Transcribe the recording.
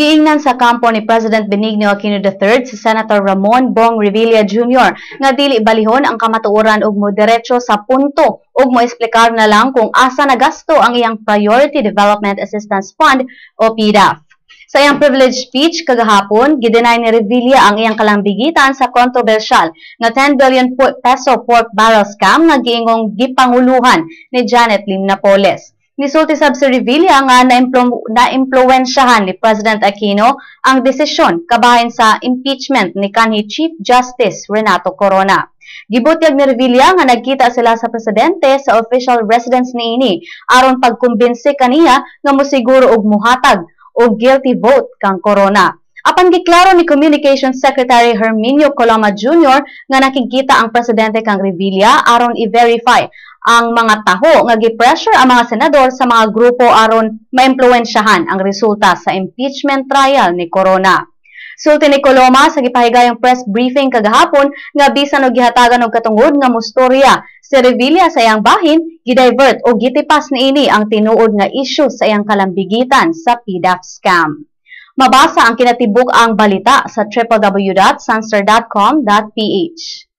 Giingnan sa kampo ni President Benigno Aquino III si Senator Ramon Bong Revilla Jr. nga dili balihon ang kamatuoran ug moderetso sa punto ug moesplikar na lang kung asa nagasto ang iyang Priority Development Assistance Fund o PDAF. Sa iyang privilege speech kagahapon, gidenay ni Revilla ang iyang kalambigitan sa kontrobersyal nga 10 billion peso pork barrel scam nga giingong gipanguluhan ni Janet Lim Napoles. Nisulti sab si Revilla nga na-impluwensyahan ni President Aquino ang desisyon kabahin sa impeachment ni kanhi Chief Justice Renato Corona. Gibutyag ni Revilla nga nagkita sila sa presidente sa official residence niini aron pagkumbinsi kaniya nga mosiguro og muhatag o guilty vote kang Corona. Apan giklaro ni Communications Secretary Herminio Coloma Jr. nga nakikita ang presidente kang Revilla aron i-verify ang mga taho nga gi-pressure ang mga senador sa mga grupo aron maimpluwensyahan ang resulta sa impeachment trial ni Corona. Sulti ni Coloma sa gipahigayong press briefing kagahapon nga bisan og gihatagan og katungod nga mustorya si Revilla sa iyang bahin, gidivert o gitipas niini ang tinuod nga issue sa iyang kalambigitan sa PDAF scam. Mabasa ang kinatibuk ang balita sa www.sunster.com.ph.